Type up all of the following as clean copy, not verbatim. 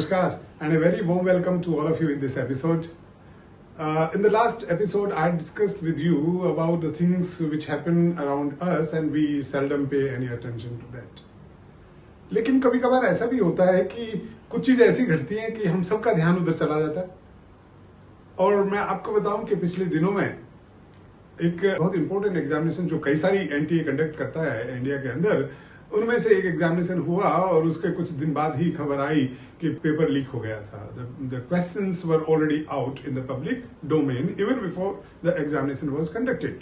Namaskar and a very warm welcome to all of you in this episode. In the last episode, I discussed with you about the things which happen around us and we seldom pay any attention to that. लेकिन कभी कभार ऐसा भी होता है कि कुछ चीज़ ऐसी घटती हैं कि हम सबका ध्यान उधर चला जाता है। और मैं आपको बताऊं कि पिछले दिनों में एक बहुत इंपॉर्टेंट एग्जामिनेशन जो कई सारी एनटीए कंडक्ट करता है इंडिया के अंदर, उनमें से एक एग्जामिनेशन हुआ और उसके कुछ दिन बाद ही खबर आई कि पेपर लीक हो गया था। The questions were already out in the public domain even before the examination was conducted.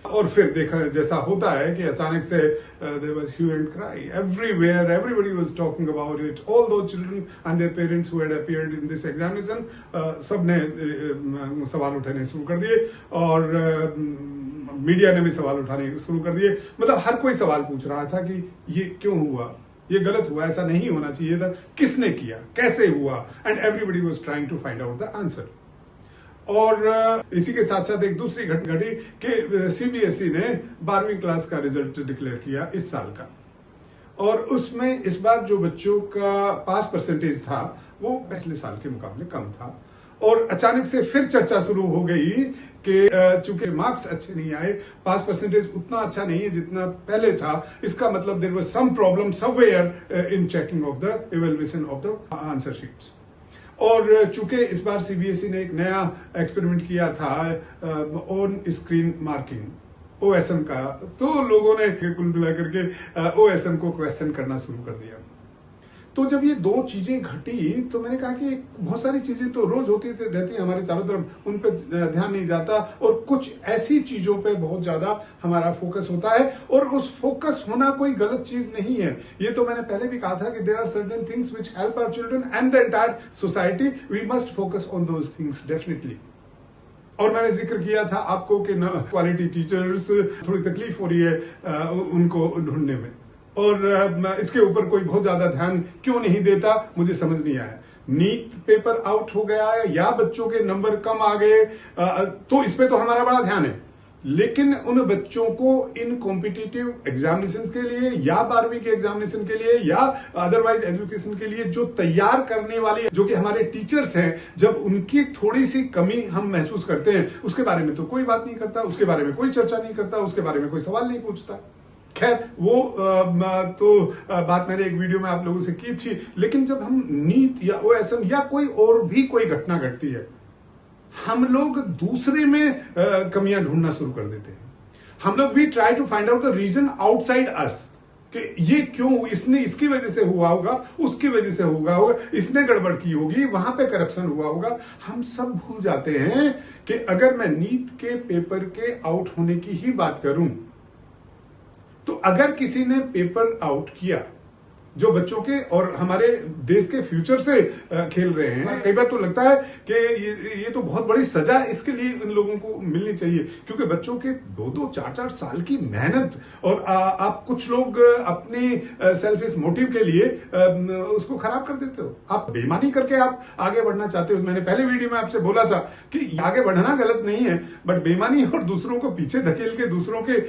और फिर देखा जैसा होता है कि अचानक से there was hue and cry everywhere, everybody was talking about it, all those children and their parents who had appeared in this examination, सबने सवाल उठाने शुरू कर दिए और मीडिया ने भी सवाल उठाने शुरू कर दिए। मतलब हर कोई सवाल पूछ रहा था कि ये क्यों हुआ, ये गलत हुआ, ऐसा नहीं होना चाहिए था, किसने किया, कैसे हुआ, and everybody was trying to find out the answer. और इसी के साथ साथ एक दूसरी घटना घटी कि सीबीएसई ने 12वीं क्लास का रिजल्ट डिक्लेयर किया इस साल का, और उसमें इस बार जो बच्चों का पास परसेंटेज था वो पिछले साल के मुकाबले कम था। और अचानक से फिर चर्चा शुरू हो गई कि चूंकि मार्क्स अच्छे नहीं आए, पास परसेंटेज उतना अच्छा नहीं है जितना पहले था, इसका मतलब there was some problem somewhere in checking of the evaluation of the answer sheets. और चूंकि इस बार सीबीएसई ने एक नया एक्सपेरिमेंट किया था ऑन स्क्रीन मार्किंग ओएसएम का, तो लोगों ने कुल मिलाकर के ओएसएम को क्वेश्चन करना शुरू कर दिया। तो जब ये दो चीजें घटी तो मैंने कहा कि बहुत सारी चीजें तो रोज होती रहती हैं हमारे चारों तरफ, उन पे ध्यान नहीं जाता, और कुछ ऐसी चीजों पे बहुत ज्यादा हमारा फोकस होता है। और उस फोकस होना कोई गलत चीज नहीं है, ये तो मैंने पहले भी कहा था कि there are certain things which help our children and the entire society, we must focus on those things definitely. और मैंने जिक्र किया था आपको कि क्वालिटी टीचर्स थोड़ी तकलीफ हो रही है उनको ढूंढने में, और इसके ऊपर कोई बहुत ज्यादा ध्यान क्यों नहीं देता मुझे समझ नहीं आया। नीट पेपर आउट हो गया है या बच्चों के नंबर कम आ गए तो इस पे तो हमारा बड़ा ध्यान है, लेकिन उन बच्चों को इन कॉम्पिटिटिव एग्जामिनेशन के लिए या 12वीं के एग्जामिनेशन के लिए या अदरवाइज एजुकेशन के लिए जो तैयार करने वाले जो कि हमारे टीचर्स हैं, जब उनकी थोड़ी सी कमी हम महसूस करते हैं, उसके बारे में तो कोई बात नहीं करता, उसके बारे में कोई चर्चा नहीं करता, उसके बारे में कोई सवाल नहीं पूछता। खैर वो बात मैंने एक वीडियो में आप लोगों से की थी। लेकिन जब हम नीट या ओएसएम या कोई भी घटना घटती है, हम लोग दूसरे में कमियां ढूंढना शुरू कर देते हैं। हम लोग भी try to find out the reason outside us कि ये क्यों, इसने इसकी वजह से हुआ होगा, उसकी वजह से होगा, इसने गड़बड़ की होगी, वहां पे करप्शन हुआ होगा। हम सब भूल जाते हैं कि अगर मैं नीट के पेपर के आउट होने की ही बात करूं तो अगर किसी ने पेपर आउट किया जो बच्चों के और हमारे देश के फ्यूचर से खेल रहे हैं, कई बार तो लगता है कि ये तो बहुत बड़ी सजा इसके लिए इन लोगों को मिलनी चाहिए, क्योंकि बच्चों के 2-2, 4-4 साल की मेहनत, और आप कुछ लोग अपने सेल्फिश मोटिव के लिए उसको खराब कर देते हो। आप बेईमानी करके आप आगे बढ़ना चाहते हो। मैंने पहले वीडियो में आपसे बोला था कि आगे बढ़ना गलत नहीं है, बट बेईमानी और दूसरों को पीछे धकेल के दूसरों के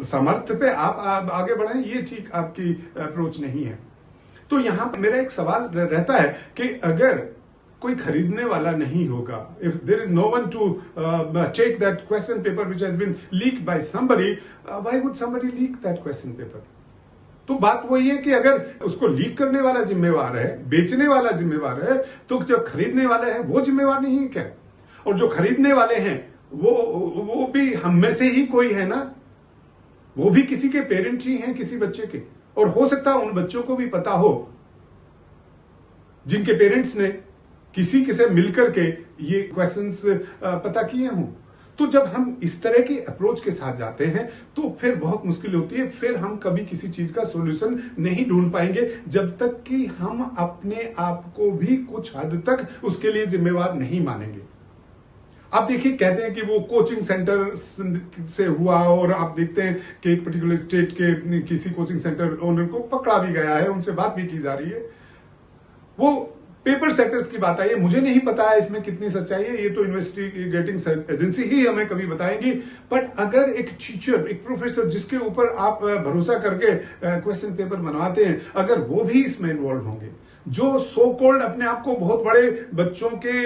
सामर्थ्य पे आप आगे बढ़ें, ये ठीक आपकी अप्रोच नहीं है। तो यहां पर मेरा एक सवाल रहता है कि अगर कोई खरीदने वाला नहीं होगा, if there is no one to take that question paper which has been leaked by somebody, why would somebody leak that question paper? तो बात वही है कि अगर उसको लीक करने वाला जिम्मेवार है, बेचने वाला जिम्मेवार है, तो जो खरीदने वाले हैं वो जिम्मेवार नहीं है क्या? और जो खरीदने वाले हैं वो भी हम में से ही कोई है ना, वो भी किसी के पेरेंट ही हैं, किसी बच्चे के। और हो सकता है उन बच्चों को भी पता हो जिनके पेरेंट्स ने किसी के से मिलकर के ये क्वेश्चंस पता किए हों। तो जब हम इस तरह की अप्रोच के साथ जाते हैं तो फिर बहुत मुश्किल होती है, फिर हम कभी किसी चीज का सॉल्यूशन नहीं ढूंढ पाएंगे जब तक कि हम अपने आप को भी कुछ हद तक उसके लिए जिम्मेवार नहीं मानेंगे। आप देखिए, कहते हैं कि वो कोचिंग सेंटर से हुआ, और आप देखते हैं कि एक पर्टिकुलर स्टेट के किसी कोचिंग सेंटर ओनर को पकड़ा भी गया है, उनसे बात भी की जा रही है। वो पेपर सेटर्स की बात आई है, मुझे नहीं पता है इसमें कितनी सच्चाई है, ये तो इन्वेस्टिगेटिंग एजेंसी ही हमें कभी बताएंगी। बट अगर एक टीचर, एक प्रोफेसर जिसके ऊपर आप भरोसा करके क्वेश्चन पेपर बनवाते हैं, अगर वो भी इसमें इन्वॉल्व होंगे, जो सो कॉल्ड अपने आप को बहुत बड़े बच्चों के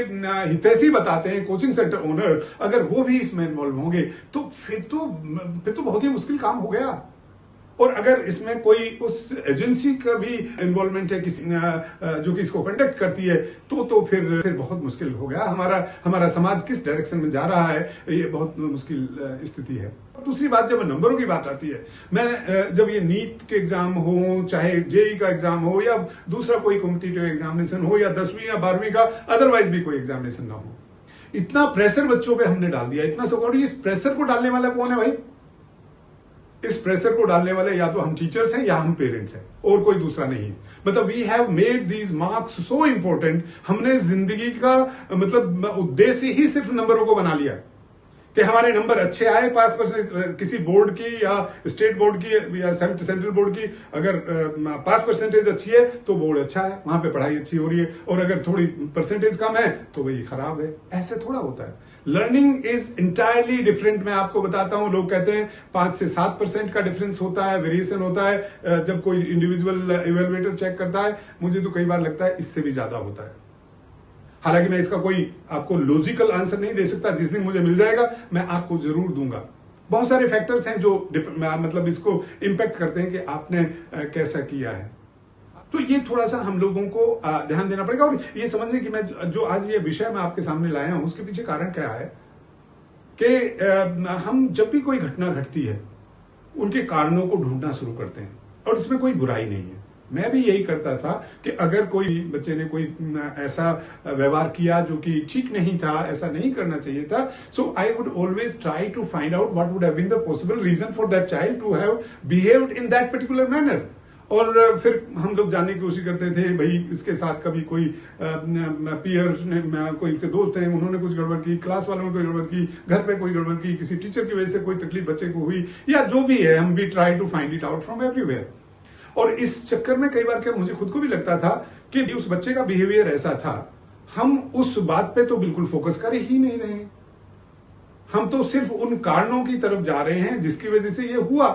हितैषी बताते हैं, कोचिंग सेंटर ओनर, अगर वो भी इसमें इन्वॉल्व होंगे, तो फिर तो बहुत ही मुश्किल काम हो गया। और अगर इसमें कोई उस एजेंसी का भी इन्वॉल्वमेंट है किसी जो कि इसको कंडक्ट करती है, तो फिर बहुत मुश्किल हो गया। हमारा समाज किस डायरेक्शन में जा रहा है, ये बहुत मुश्किल स्थिति है। दूसरी बात, जब नंबरों की बात आती है, मैं जब ये नीट के एग्जाम हो, चाहे जेई का एग्जाम हो, या दूसरा कोई कॉम्पिटिटिव एग्जामिनेशन हो, या 10वीं या 12वीं का अदरवाइज भी कोई एग्जामिनेशन ना हो, इतना प्रेशर बच्चों पे हमने डाल दिया, इतना सब। और इस प्रेशर को डालने वाला कौन है भाई? इस प्रेशर को डालने वाले या तो हम टीचर्स हैं या हम पेरेंट्स हैं, और कोई दूसरा नहीं है। मतलब we have made these marks so important, हमने जिंदगी का मतलब उद्देश्य ही सिर्फ नंबरों को बना लिया है कि हमारे नंबर अच्छे आए, पास किसी बोर्ड की या स्टेट बोर्ड की या सेंट्रल बोर्ड की अगर पास परसेंटेज अच्छी है तो बोर्ड अच्छा है, वहां पे पढ़ाई अच्छी हो रही है, और अगर थोड़ी परसेंटेज कम है तो वही खराब है। ऐसे थोड़ा होता है। Learning is entirely different. मैं आपको बताता हूं, लोग कहते हैं 5 से 7% का डिफरेंस होता है, वेरिएशन होता है जब कोई इंडिविजुअल इवेलुएटर चेक करता है। मुझे तो कई बार लगता है इससे भी ज्यादा होता है। हालांकि मैं इसका कोई आपको लॉजिकल आंसर नहीं दे सकता, जिस दिन मुझे मिल जाएगा मैं आपको जरूर दूंगा। बहुत सारे फैक्टर्स हैं जो मतलब इसको इंपैक्ट करते हैं कि आपने कैसा किया है। तो ये थोड़ा सा हम लोगों को ध्यान देना पड़ेगा, और ये समझने की मैं जो आज ये विषय मैं आपके सामने लाया हूं, उसके पीछे कारण क्या है कि हम जब भी कोई घटना घटती है उनके कारणों को ढूंढना शुरू करते हैं, और इसमें कोई बुराई नहीं है। मैं भी यही करता था कि अगर कोई बच्चे ने कोई ऐसा व्यवहार किया जो कि ठीक नहीं था, ऐसा नहीं करना चाहिए था, so I would always try to find out what would have been the possible reason for that child to have behaved in that particular manner. और फिर हम लोग जानने की कोशिश करते थे, भाई इसके साथ कभी कोई पीयर ने, कोई उसके दोस्त हैं, उन्होंने कुछ गड़बड़ की, क्लास वालों ने कोई गड़बड़ की, घर पे कोई गड़बड़ की, किसी टीचर की वजह से कोई तकलीफ बच्चे को हुई, या जो भी है, हम भी try to find it out from everywhere. और इस चक्कर में कई बार क्या मुझे खुद को भी लगता था कि उस बच्चे का बिहेवियर ऐसा था, हम उस बात पे तो बिल्कुल फोकस कर ही नहीं रहे, हम तो सिर्फ उन कारणों की तरफ जा रहे हैं जिसकी वजह से ये हुआ।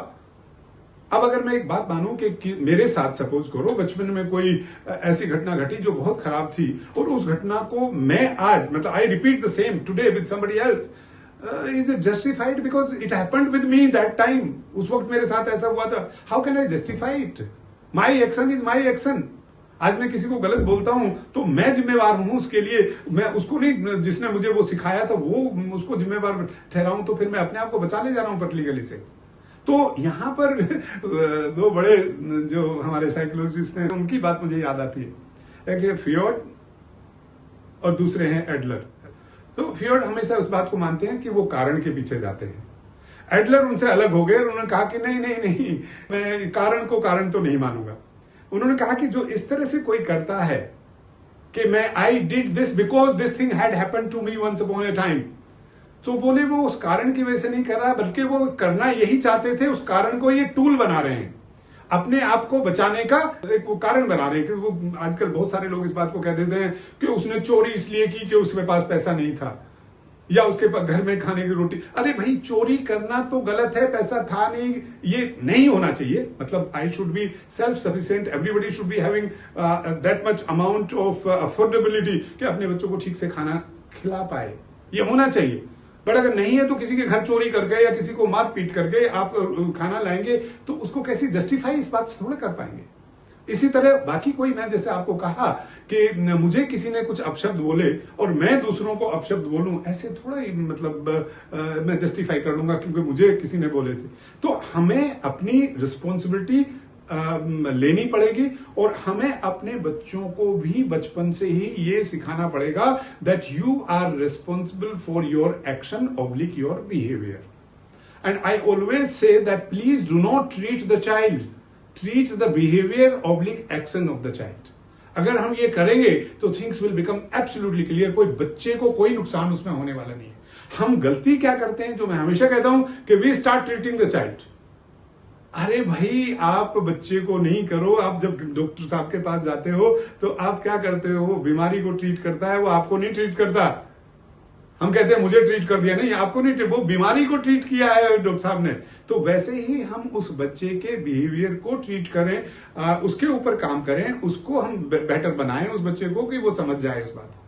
अब अगर मैं एक बात मानूं कि मेरे साथ सपोज करो बचपन में कोई ऐसी घटना घटी जो बहुत खराब थी, और उस घटना को मैं आज मतलब I repeat the same today with somebody else, is it justified because it happened with me that time? उस वक्त मेरे साथ ऐसा हुआ था, how can I justify it? My action is my action. आज मैं किसी को गलत बोलता हूं तो मैं जिम्मेवार हूं उसके लिए, मैं उसको नहीं, जिसने मुझे वो सिखाया था वो उसको जिम्मेवार ठहराऊं, तो फिर मैं अपने आप को बचा ले जा रहा हूं पतली गली से। तो यहां पर दो बड़े जो हमारे साइकोलॉजिस्ट हैं उनकी बात मुझे याद आती है, एक है फ्रॉयड और दूसरे हैं एडलर। तो फ्रॉयड हमेशा उस बात को मानते हैं कि वो कारण के पीछे जाते हैं। एडलर उनसे अलग हो गए और उन्होंने कहा कि नहीं नहीं नहीं, मैं कारण को कारण तो नहीं मानूंगा। उन्होंने कहा कि जो इस तरह से कोई करता है कि मैं I did this because this thing had happened to me once upon a time, तो बोले वो उस कारण की वजह से नहीं कर रहा, बल्कि वो करना यही चाहते थे, उस कारण को ये टूल बना रहे हैं, अपने आप को बचाने का एक वो कारण बना रहे हैं। कि वो आजकल बहुत सारे लोग इस बात को कह देते हैं कि उसने चोरी इसलिए की कि उसके पास पैसा नहीं था, या उसके पास घर में खाने की रोटी। अरे भाई, चोरी करना तो गलत है, पैसा था नहीं, ये नहीं होना चाहिए। मतलब I should be self sufficient, everybody should be having that much amount of affordability कि अपने बच्चों को ठीक से खाना खिला पाए, ये होना चाहिए। बट अगर नहीं है तो किसी के घर चोरी करके या किसी को मार पीट करके आप खाना लाएंगे तो उसको कैसे जस्टिफाई, इस बात से थोड़ा कर पाएंगे। इसी तरह बाकी कोई, मैं जैसे आपको कहा कि मुझे किसी ने कुछ अपशब्द बोले और मैं दूसरों को अपशब्द बोलूं, ऐसे थोड़ा ही मतलब मैं जस्टिफाई कर लूंगा क्योंकि मुझे किसी ने बोले थे। तो हमें अपनी रिस्पॉन्सिबिलिटी लेनी पड़ेगी, और हमें अपने बच्चों को भी बचपन से ही ये सिखाना पड़ेगा that you are responsible for your action oblique your behaviour. And I always say that please do not treat the child, treat the behaviour oblique action of the child. अगर हम ये करेंगे तो things will become absolutely clear. कोई बच्चे को कोई नुकसान उसमें होने वाला नहीं है। हम गलती क्या करते हैं, जो मैं हमेशा कहता हूं कि we start treating the child, अरे भाई, आप बच्चे को नहीं करो। आप जब डॉक्टर साहब के पास जाते हो तो आप क्या करते हो? वो बीमारी को ट्रीट करता है, वो आपको नहीं ट्रीट करता। हम कहते हैं मुझे ट्रीट कर दिया, नहीं, आपको नहीं, वो बीमारी को ट्रीट किया है डॉक्टर साहब ने। तो वैसे ही हम उस बच्चे के बिहेवियर को ट्रीट करें, उसके ऊपर काम करें, उसको हम बेटर बनाएं उस बच्चे को, कि वो समझ जाए उस बात को।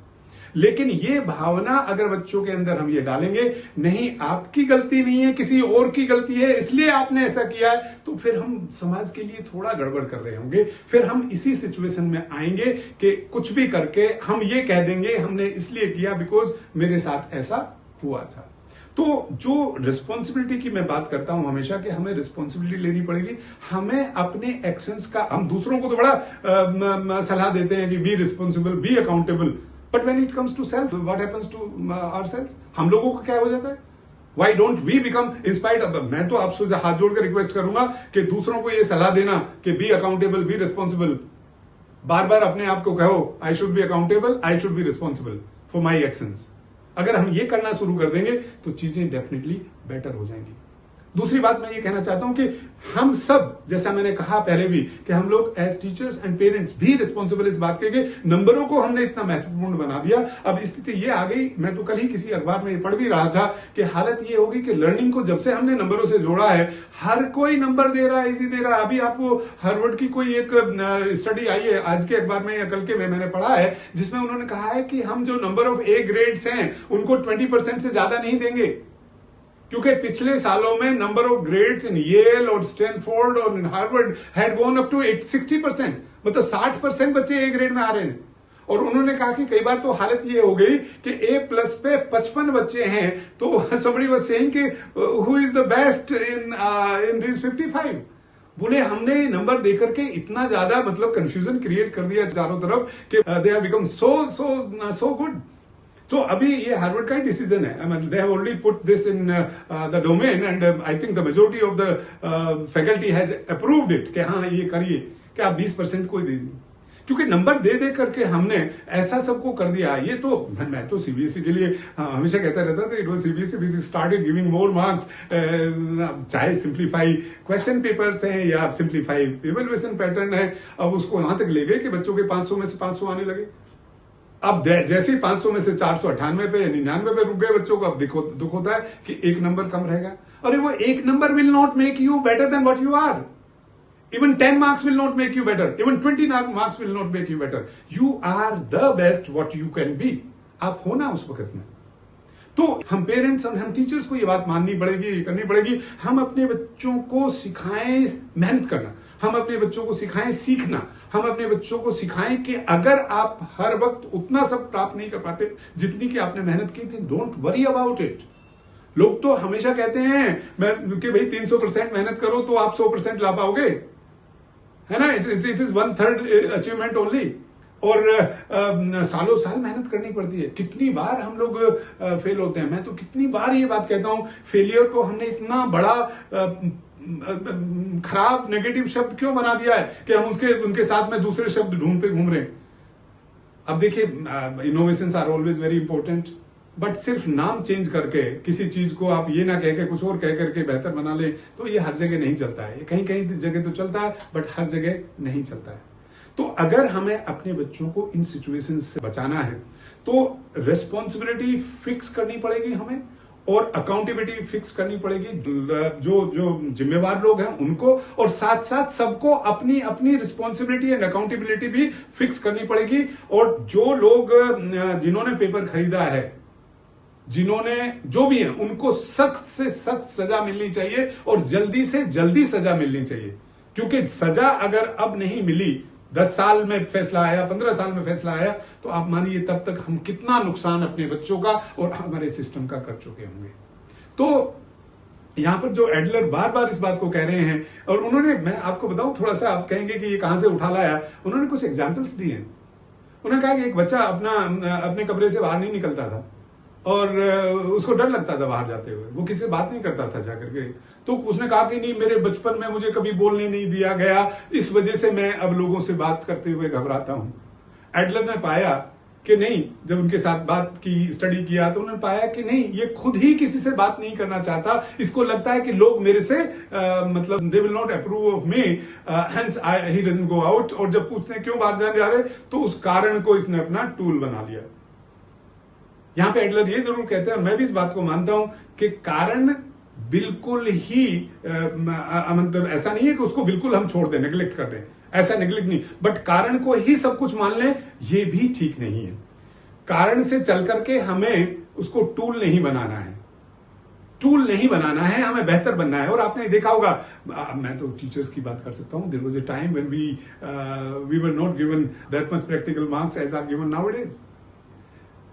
लेकिन ये भावना अगर बच्चों के अंदर हम ये डालेंगे, नहीं आपकी गलती नहीं है, किसी और की गलती है, इसलिए आपने ऐसा किया है, तो फिर हम समाज के लिए थोड़ा गड़बड़ कर रहे होंगे। फिर हम इसी सिचुएशन में आएंगे कि कुछ भी करके हम ये कह देंगे हमने इसलिए किया बिकॉज मेरे साथ ऐसा हुआ था। तो जो रिस्पॉन्सिबिलिटी की मैं बात करता हूं हमेशा, कि हमें रिस्पॉन्सिबिलिटी लेनी पड़ेगी। हमें अपने एक्शंस का, हम दूसरों को तो बड़ा सलाह देते हैं कि be responsible, be accountable, but when it comes to self, what happens to ourselves? हम लोगों को क्या हो जाता है? Why don't we become inspired? मैं तो आपसे हाथ जोड़कर रिक्वेस्ट करूंगा कि दूसरों को ये सलाह देना कि बी अकाउंटेबल, बी रिस्पॉन्सिबल। बार बार अपने आप को कहो, I should be accountable, I should be responsible for my actions. अगर हम ये करना शुरू कर देंगे तो चीजें डेफिनेटली बेटर हो जाएंगी। दूसरी बात मैं ये कहना चाहता हूं कि हम सब, जैसा मैंने कहा पहले भी, कि हम लोग एज टीचर्स एंड पेरेंट्स भी रिस्पॉन्सिबल इस बात के, नंबरों को हमने इतना महत्वपूर्ण बना दिया। अब स्थिति ये आ गई, मैं तो कल ही किसी अखबार में पढ़ भी रहा था कि हालत ये होगी कि लर्निंग को जब से हमने नंबरों से जोड़ा है, हर कोई नंबर दे रहा है, इजी दे रहा है। अभी आपको हार्वर्ड की कोई एक स्टडी आई है, आज के अखबार में या कल के में मैंने पढ़ा है, जिसमें उन्होंने कहा है कि हम जो नंबर ऑफ ए ग्रेड्स हैं उनको 20% से ज्यादा नहीं देंगे, क्योंकि पिछले सालों में number of grades in Yale और स्टैनफोर्ड और in Harvard had gone up to 60%, मतलब 60% बच्चे ए ग्रेड में आ रहे हैं। और उन्होंने कहा कि कई बार तो हालत ये हो गई कि ए प्लस पे 55 बच्चे हैं, तो somebody was saying कि who is the best in these 55? बोले हमने नंबर देकर के इतना ज्यादा मतलब कंफ्यूजन क्रिएट कर दिया चारों तरफ कि they have become so good. तो अभी ये हार्वर्ड का ही डिसीजन है, they have already put this in the domain and I think the majority of the faculty has approved it कि हाँ ये करिए, कि आप 20% को ही दे दीजिए। क्योंकि नंबर दे दे करके हमने ऐसा सबको कर दिया। ये तो मैं तो सीबीएसई के लिए हमेशा कहता रहता था, it was CBSE which started giving more marks, चाहे सिंप्लीफाई क्वेश्चन पेपर्स हैं या सिंप्लीफाई इवैल्यूएशन पैटर्न है। अब उसको यहां तक ले गए कि बच्चों के 500 में से 500 आने लगे। अब जैसे ही 500 में से 498 पे या 99 पे रुक गए बच्चों को, अब दुख होता है कि एक नंबर कम रहेगा। अरे वो एक number will not make you better than what you are. Even 10 marks will not make you better. Even 20 marks will not make you better. You are the best what you can be. आप हो ना उस वक्त में। तो हम parents और हम टीचर्स को ये बात माननी पड़ेगी, करनी पड़ेगी। हम अपने बच्चों को सिखाएं मेहनत करना, हम अपने बच्चों को सिखाएं सीखना, हम अपने बच्चों को सिखाएं कि अगर आप हर वक्त उतना सब प्राप्त नहीं कर पाते जितनी की आपने मेहनत की थी, डोंट वरी अबाउट इट। लोग तो हमेशा कहते हैं कि भाई 300% मेहनत करो तो आप 100% ला पाओगे, है ना। It is 1/3 achievement only. और सालों साल मेहनत करनी पड़ती है। कितनी बार हम लोग फेल होते हैं। मैं तो कितनी बार ये बात कहता हूं, फेलियर को हमने इतना बड़ा खराब नेगेटिव शब्द क्यों बना दिया है कि हम उनके साथ में दूसरे शब्द ढूंढते घूम रहे हैं। अब देखिए, innovations are always very important, but सिर्फ नाम चेंज करके किसी चीज को आप ये ना कह के कुछ और कह करके बेहतर बना ले, तो ये हर जगह नहीं चलता है। कहीं कहीं जगह तो चलता है, बट हर जगह नहीं चलता है। तो अगर हमें अपने बच्चों को इन सिचुएशन से बचाना है तो रिस्पॉन्सिबिलिटी फिक्स करनी पड़ेगी हमें, और अकाउंटेबिलिटी फिक्स करनी पड़ेगी जो जिम्मेवार लोग हैं उनको, और साथ साथ सबको अपनी अपनी रिस्पॉन्सिबिलिटी एंड अकाउंटेबिलिटी भी फिक्स करनी पड़ेगी। और जो लोग जिन्होंने पेपर खरीदा है, जिन्होंने जो भी है, उनको सख्त से सख्त सजा मिलनी चाहिए और जल्दी से जल्दी सजा मिलनी चाहिए। क्योंकि सजा अगर अब नहीं मिली, 10 साल में फैसला आया, 15 साल में फैसला आया, तो आप मानिए तब तक हम कितना नुकसान अपने बच्चों का और हमारे सिस्टम का कर चुके होंगे। तो यहां पर जो एडलर बार बार इस बात को कह रहे हैं, और उन्होंने, मैं आपको बताऊं थोड़ा सा, आप कहेंगे कि ये कहां से उठा लाया, उन्होंने कुछ एग्जाम्पल्स दिए हैं। उन्होंने कहा कि एक बच्चा अपने कमरे से बाहर नहीं निकलता था और उसको डर लगता था बाहर जाते हुए, वो किसी से बात नहीं करता था जाकर के। तो उसने कहा कि नहीं, मेरे बचपन में मुझे कभी बोलने नहीं दिया गया, इस वजह से मैं अब लोगों से बात करते हुए घबराता हूं। एडलर ने पाया कि नहीं, जब उनके साथ बात की, स्टडी किया, तो उन्होंने पाया कि नहीं, ये खुद ही किसी से बात नहीं करना चाहता। इसको लगता है कि लोग मेरे से मतलब they will not approve of me, hence he doesn't go out. और जब पूछते हैं क्यों बाहर जाने जा रहे, तो उस कारण को इसने अपना टूल बना लिया। यहां पे एडलर ये जरूर कहते हैं, और मैं भी इस बात को मानता हूं, कि कारण बिल्कुल ही मतलब ऐसा नहीं है कि उसको बिल्कुल हम छोड़ दें, नेग्लेक्ट कर दें, ऐसा नेग्लेक्ट नहीं, बट कारण को ही सब कुछ मान लें, ये भी ठीक नहीं है। कारण से चल करके हमें उसको टूल नहीं बनाना है, टूल नहीं बनाना है, हमें बेहतर बनना है। और आपने देखा होगा, मैं तो टीचर्स की बात कर सकता हूं, there was a time when we were not given that much practical marks as are given nowadays.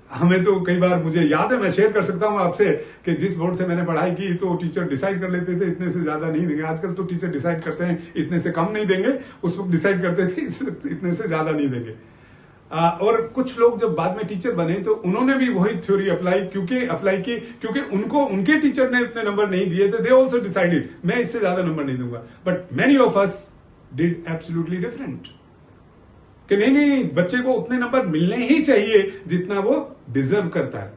हमें तो कई बार, मुझे याद है, मैं शेयर कर सकता हूं आपसे, कि जिस बोर्ड से मैंने पढ़ाई की तो टीचर डिसाइड कर लेते थे इतने से ज्यादा नहीं देंगे। आजकल तो टीचर डिसाइड करते हैं इतने से कम नहीं देंगे, उस वक्त डिसाइड करते थे इतने से ज्यादा नहीं देंगे। और कुछ लोग जब बाद में टीचर बने तो उन्होंने भी वही थ्योरी अप्लाई की, क्योंकि उनको उनके टीचर ने इतने नंबर नहीं दिए थे। दे ऑल्सो डिसाइडेड मैं इससे ज्यादा नंबर नहीं दूंगा। But many of us did absolutely different, कि नहीं, बच्चे को उतने नंबर मिलने ही चाहिए जितना वो डिजर्व करता है।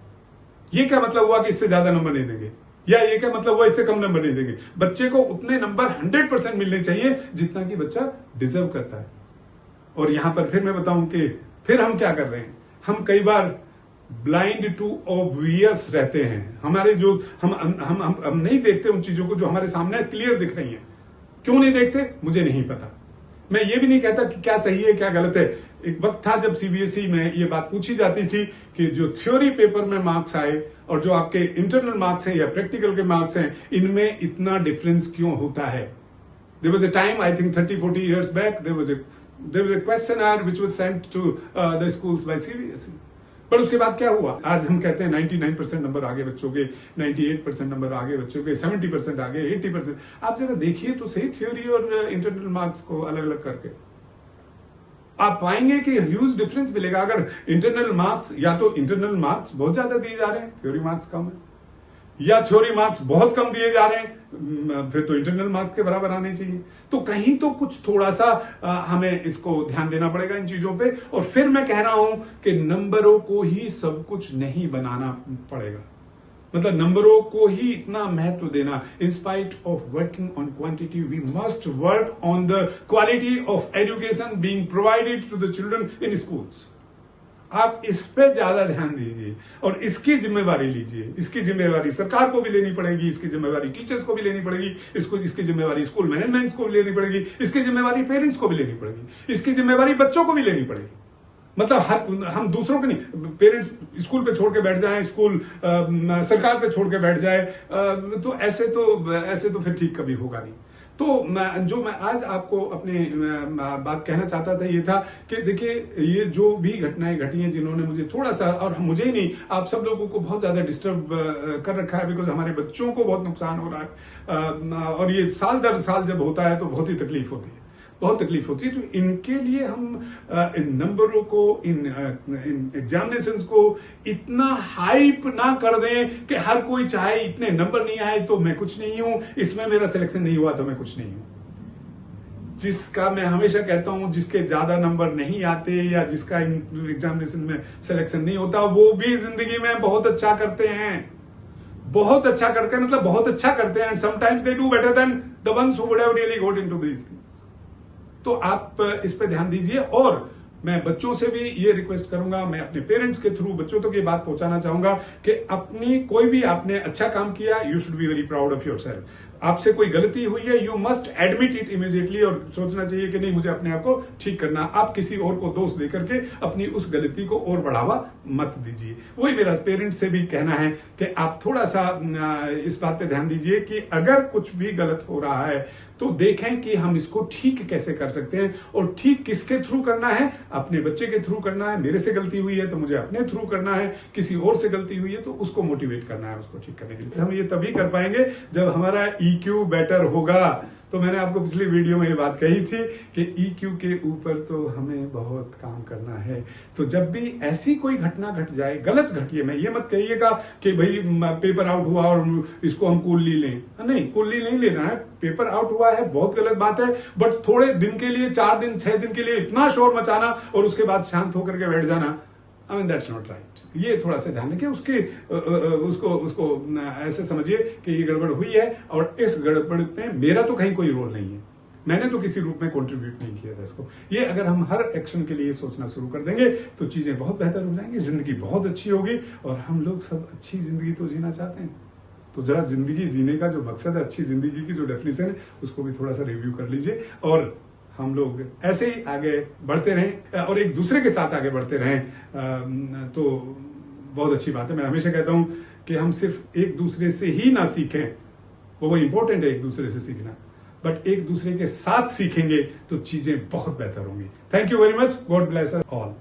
ये क्या मतलब हुआ कि इससे ज्यादा नंबर नहीं देंगे, या ये क्या मतलब हुआ इससे कम नंबर नहीं देंगे? बच्चे को उतने नंबर 100% मिलने चाहिए जितना कि बच्चा डिजर्व करता है। और यहां पर फिर मैं बताऊं कि फिर हम क्या कर रहे हैं, हम कई बार ब्लाइंड टू ऑब्वियस रहते हैं। हमारे जो हम नहीं देखते उन चीजों को जो हमारे सामने क्लियर दिख रही हैं। क्यों नहीं देखते, मुझे नहीं पता। मैं ये भी नहीं कहता कि क्या सही है क्या गलत है। एक वक्त था जब सीबीएसई में ये बात पूछी जाती थी कि जो थ्योरी पेपर में मार्क्स आए और जो आपके इंटरनल मार्क्स हैं या प्रैक्टिकल के मार्क्स हैं, इनमें इतना डिफरेंस क्यों होता है। There was a time, I think 30-40 years back, there was a questionnaire which was sent to the schools by CBSE। पर उसके बाद क्या हुआ, आज हम कहते हैं 99% नंबर आगे बच्चों के, 98% नंबर आगे बच्चों के, 70% आगे, 80%। आप जरा देखिए तो सही थ्योरी और इंटरनल मार्क्स को अलग अलग करके, आप पाएंगे कि ह्यूज डिफरेंस मिलेगा। अगर इंटरनल मार्क्स, या तो इंटरनल मार्क्स बहुत ज्यादा दिए जा रहे हैं, थ्योरी मार्क्स कम है, या थ्योरी मार्क्स बहुत कम दिए जा रहे हैं, फिर तो इंटरनल मार्क्स के बराबर आने चाहिए। तो कहीं तो कुछ थोड़ा सा हमें इसको ध्यान देना पड़ेगा इन चीजों पे। और फिर मैं कह रहा हूं कि नंबरों को ही सब कुछ नहीं बनाना पड़ेगा, मतलब नंबरों को ही इतना महत्व देना। In spite of working on quantity, we must work on the quality of education being provided to the children in schools. आप इस पे ज्यादा ध्यान दीजिए और इसकी जिम्मेवारी लीजिए। इसकी जिम्मेवारी सरकार को भी लेनी पड़ेगी, इसकी जिम्मेवारी टीचर्स को भी लेनी पड़ेगी, इसकी जिम्मेवारी स्कूल मैनेजमेंट को भी लेनी पड़ेगी, इसकी जिम्मेवारी पेरेंट्स को भी लेनी पड़ेगी, इसकी जिम्मेवारी बच्चों को भी लेनी पड़ेगी। मतलब हम दूसरों को नहीं, पेरेंट्स स्कूल पे छोड़ के बैठ जाएं, स्कूल सरकार पे छोड़ के बैठ जाए, तो ऐसे तो फिर ठीक कभी होगा नहीं। तो जो मैं आज आपको अपने बात कहना चाहता था ये था कि देखिए, ये जो भी घटनाएं घटी हैं जिन्होंने मुझे थोड़ा सा, और मुझे ही नहीं, आप सब लोगों को बहुत ज्यादा डिस्टर्ब कर रखा है, बिकॉज हमारे बच्चों को बहुत नुकसान हो रहा है। और ये साल दर साल जब होता है तो बहुत ही तकलीफ होती है, बहुत तकलीफ होती है। तो इनके लिए हम इन नंबरों को, इन एग्जामिनेशंस को इतना हाइप ना कर दें कि हर कोई चाहे इतने नंबर नहीं आए तो मैं कुछ नहीं हूं, इसमें मेरा सिलेक्शन नहीं हुआ तो मैं कुछ नहीं हूं। जिसका मैं हमेशा कहता हूं, जिसके ज्यादा नंबर नहीं आते या जिसका एग्जामिनेशन में सिलेक्शन नहीं होता, वो भी जिंदगी में बहुत अच्छा करते हैं। बहुत अच्छा करके मतलब बहुत अच्छा करते हैं, and sometimes they do better than the ones who would have really got into these things. तो आप इस पे ध्यान दीजिए। और मैं बच्चों से भी ये रिक्वेस्ट करूंगा, मैं अपने पेरेंट्स के थ्रू बच्चों तक ये बात पहुंचाना चाहूंगा कि अपनी कोई भी आपने अच्छा काम किया, you should be very proud of yourself. आपसे कोई गलती हुई है, you must admit it immediately, और सोचना चाहिए कि नहीं, मुझे अपने आप को ठीक करना। आप किसी और को दोष देकर के अपनी उस गलती को और बढ़ावा मत दीजिए। वही मेरा पेरेंट्स से भी कहना है कि आप थोड़ा सा इस बात पे ध्यान दीजिए कि अगर कुछ भी गलत हो रहा है तो देखें कि हम इसको ठीक कैसे कर सकते हैं। और ठीक किसके थ्रू करना है, अपने बच्चे के थ्रू करना है। मेरे से गलती हुई है तो मुझे अपने थ्रू करना है, किसी और से गलती हुई है तो उसको मोटिवेट करना है, उसको ठीक करने के लिए। हम ये तभी कर पाएंगे जब हमारा EQ बेटर होगा। तो मैंने आपको पिछली वीडियो में ये बात कही थी कि EQ के ऊपर तो हमें बहुत काम करना है। तो जब भी ऐसी कोई घटना घट जाए, गलत घटी है, मैं ये मत कहिएगा कि भाई पेपर आउट हुआ और इसको हम कूलली लें, नहीं, कूलली नहीं लेना है। पेपर आउट हुआ है, बहुत गलत बात है, बट थोड़े दिन के लिए, 4 दिन 6 दिन के लिए इतना शोर मचाना और उसके बाद शांत होकर के बैठ जाना, I mean that's not right. ये थोड़ा सा ध्यान रखिए, उसको ऐसे समझिए कि ये गड़बड़ हुई है और इस गड़बड़ में मेरा तो कहीं कोई रोल नहीं है, मैंने तो किसी रूप में कंट्रीब्यूट नहीं किया था इसको। ये अगर हम हर एक्शन के लिए सोचना शुरू कर देंगे तो चीजें बहुत बेहतर हो जाएंगी, जिंदगी बहुत अच्छी होगी। और हम लोग सब अच्छी जिंदगी तो जीना चाहते हैं, तो जरा जिंदगी जीने का जो मकसद है, अच्छी जिंदगी की जो डेफिनेशन है, उसको भी थोड़ा सा रिव्यू कर लीजिए और हम लोग ऐसे ही आगे बढ़ते रहें और एक दूसरे के साथ आगे बढ़ते रहें तो बहुत अच्छी बात है। मैं हमेशा कहता हूं कि हम सिर्फ एक दूसरे से ही ना सीखें, वो इंपॉर्टेंट है एक दूसरे से सीखना, बट एक दूसरे के साथ सीखेंगे तो चीजें बहुत बेहतर होंगी। Thank you very much, God bless us all.